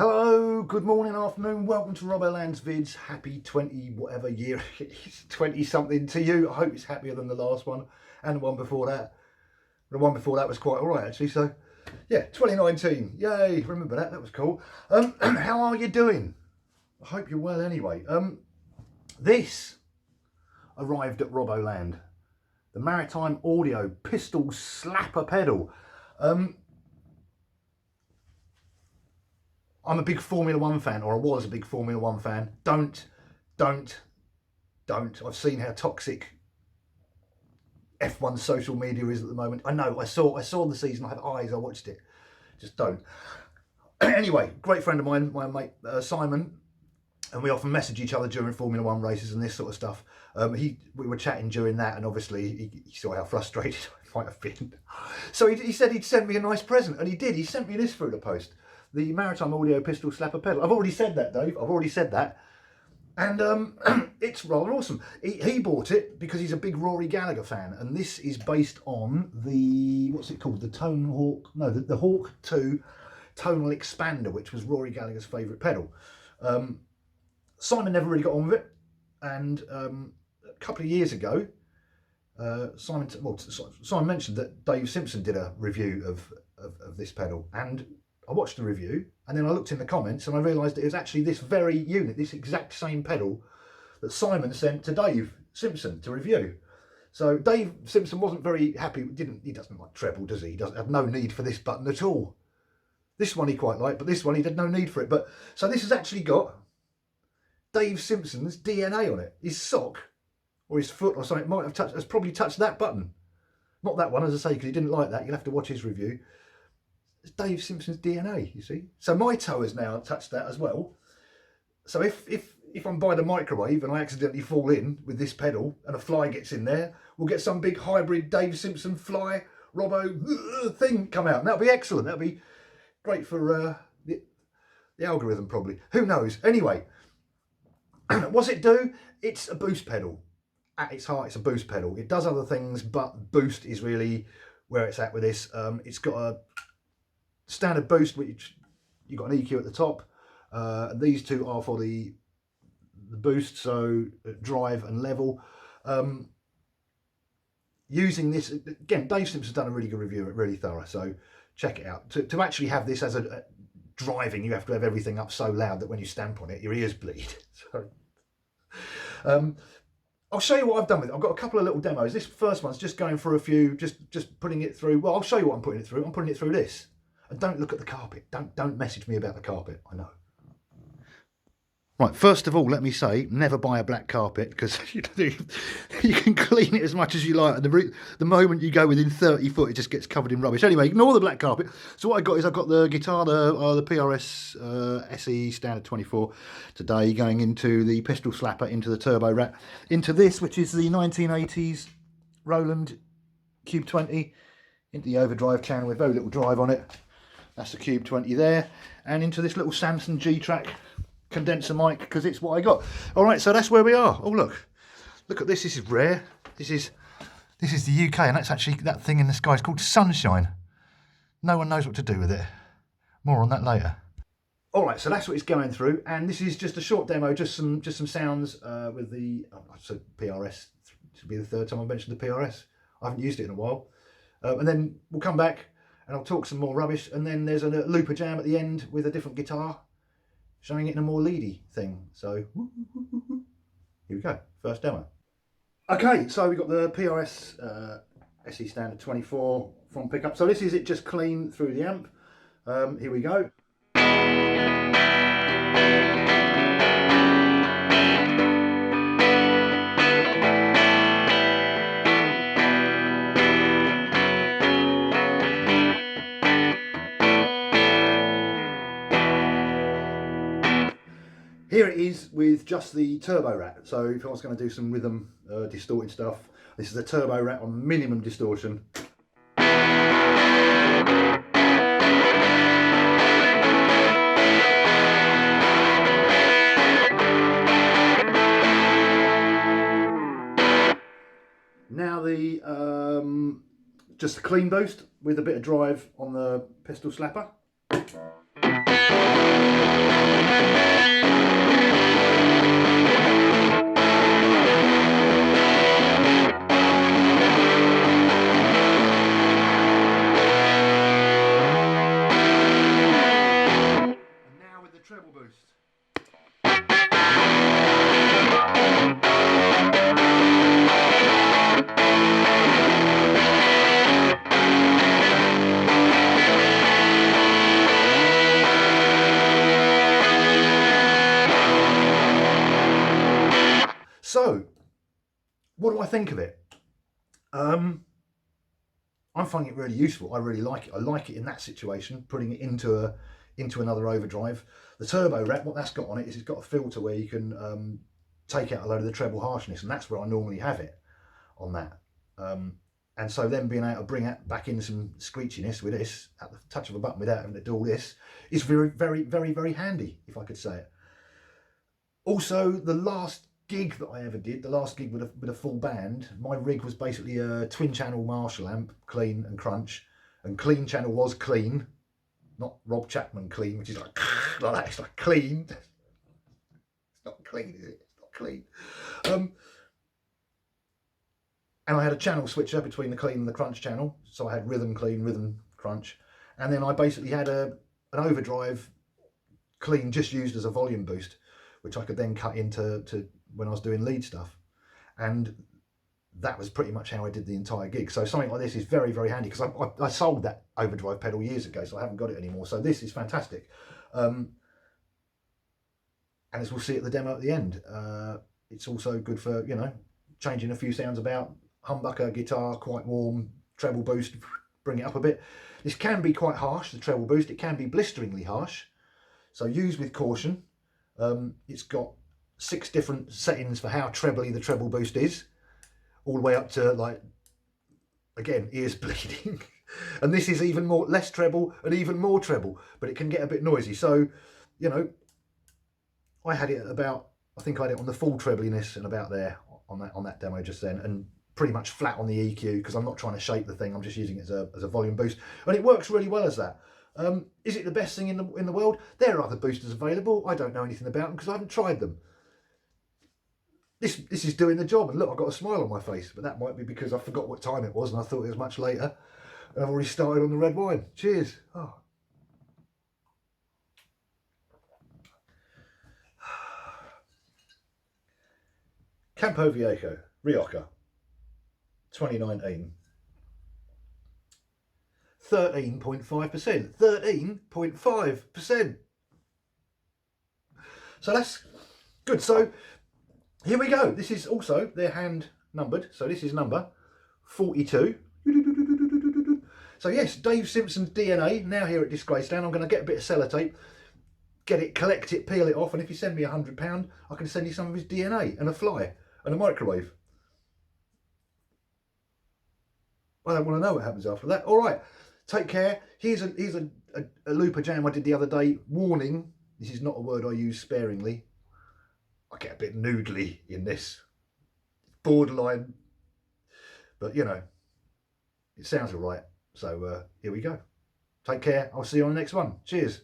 Hello, good morning, afternoon, welcome to Robboland's vids. Happy 20 whatever year it's 20 something to you. I hope it's happier than the last one and the one before that. The one before that was quite alright actually, so yeah, 2019, yay, remember that, that was cool. How are you doing? I hope you're well anyway. This arrived at Robboland, the Maritime Audio Pistol Slapper pedal. I'm a big Formula One fan, or I was a big Formula One fan. Don't. I've seen how toxic F1 social media is at the moment. I know, I saw the season, I have eyes, I watched it. Just don't. Anyway, great friend of mine, my mate Simon, and we often message each other during Formula One races and this sort of stuff. We were chatting during that, and obviously he saw how frustrated I might have been. So he said he'd send me a nice present, and he did. He sent me this through the post. The Maritime Audio Pistol Slapper pedal. I've already said that, Dave. I've already said that. And it's rather awesome. He bought it because he's a big Rory Gallagher fan. And this is based on the, what's it called? The Hawk, no, the Hawk 2 tonal expander, which was Rory Gallagher's favourite pedal. Simon never really got on with it. And a couple of years ago, Simon mentioned that Dave Simpson did a review of this pedal. And I watched the review, and then I looked in the comments and I realised it was actually this very unit, this exact same pedal that Simon sent to Dave Simpson to review. So Dave Simpson wasn't very happy. He doesn't like treble, does he? He doesn't have no need for this button at all. This one he quite liked, but this one he had no need for it. But so this has actually got Dave Simpson's DNA on it. His sock or his foot or something has probably touched that button. Not that one, as I say, because he didn't like that. You'll have to watch his review. It's Dave Simpson's DNA, you see. So my toe has now touched that as well. So if I'm by the microwave and I accidentally fall in with this pedal and a fly gets in there, we'll get some big hybrid Dave Simpson fly Robbo thing come out. And that'll be excellent. That'll be great for the algorithm probably. Who knows? Anyway, what's it do? It's a boost pedal. At its heart, it's a boost pedal. It does other things, but boost is really where it's at with this. It's got a standard boost, which you've got an EQ at the top. These two are for the boost, so drive and level. Using this, again, Dave Simpson's done a really good review, really thorough, so check it out. To actually have this as a driving, you have to have everything up so loud that when you stamp on it, your ears bleed. So, I'll show you what I've done with it. I've got a couple of little demos. This first one's just going for a few, just putting it through. Well, I'll show you what I'm putting it through. I'm putting it through this. And don't look at the carpet. Don't message me about the carpet. I know. Right, first of all, let me say, never buy a black carpet, because you can clean it as much as you like. And the moment you go within 30 foot, it just gets covered in rubbish. Anyway, ignore the black carpet. So what I got is I've got the guitar, the PRS SE Standard 24 today, going into the Pistol Slapper, into the Turbo Rat, into this, which is the 1980s Roland Cube 20, into the overdrive channel with very little drive on it. That's the Cube 20 there, and into this little Samson G-Track condenser mic, because it's what I got. All right, so that's where we are. Oh, look at this. This is rare. This is the UK, and that's actually, that thing in the sky is called sunshine. No one knows what to do with it. More on that later. All right, so that's what it's going through, and this is just a short demo, just some sounds with the PRS. This will be the third time I've mentioned the PRS. I haven't used it in a while, and then we'll come back and I'll talk some more rubbish, and then there's a looper jam at the end with a different guitar, showing it in a more leady thing. So here we go, first demo. Okay, so we've got the PRS SE Standard 24 from pickup. So this is it just clean through the amp. Here we go. Here it is with just the Turbo Rat. So if I was going to do some rhythm distorted stuff, this is a Turbo Rat on minimum distortion. Now the just a clean boost with a bit of drive on the Pistol Slapper. So, what do I think of it? I'm finding it really useful. I really like it. I like it in that situation, putting it into another overdrive. The turbo rep, what that's got on it is it's got a filter where you can take out a load of the treble harshness, and that's where I normally have it on that. And so then being able to bring it back in some screechiness with this at the touch of a button without having to do all this is very, very, very, very handy, if I could say it. Also, the last gig that I ever did, the last gig with a full band, my rig was basically a twin channel Marshall amp, clean and crunch, and clean channel was clean, not Rob Chapman clean, which is like that. It's like clean. It's not clean, is it? It's not clean. And I had a channel switcher between the clean and the crunch channel, so I had rhythm clean, rhythm crunch, and then I basically had an overdrive clean just used as a volume boost, which I could then cut into when I was doing lead stuff, and that was pretty much how I did the entire gig. So something like this is very, very handy, because I sold that overdrive pedal years ago, so I haven't got it anymore. So this is fantastic, and as we'll see at the demo at the end, it's also good for, you know, changing a few sounds about. Humbucker, guitar, quite warm, treble boost, bring it up a bit. This can be quite harsh, the treble boost. It can be blisteringly harsh, so use with caution. It's got 6 different settings for how trebly the treble boost is, all the way up to, like, again, ears bleeding. And this is even more, less treble and even more treble, but it can get a bit noisy. So, you know, I had it at about, I think I had it on the full trebliness and about there on that demo just then, and pretty much flat on the EQ, because I'm not trying to shape the thing. I'm just using it as a volume boost, and it works really well as that. Is it the best thing in the world? There are other boosters available. I don't know anything about them because I haven't tried them. This is doing the job, and look, I've got a smile on my face, but that might be because I forgot what time it was and I thought it was much later, and I've already started on the red wine. Cheers. Oh. Campo Viejo Rioja 2019. 13.5%. 13.5%. So that's good. So here we go. This is also, they're hand numbered. So this is number 42. So yes, Dave Simpson's DNA, now here at Disgraceland. I'm going to get a bit of sellotape, get it, collect it, peel it off, and if you send me £100, I can send you some of his DNA and a fly and a microwave. I don't want to know what happens after that. All right, take care. Here's a looper jam I did the other day. Warning, this is not a word I use sparingly. I get a bit noodly in this. Borderline. But, you know, it sounds all right. So here we go. Take care. I'll see you on the next one. Cheers.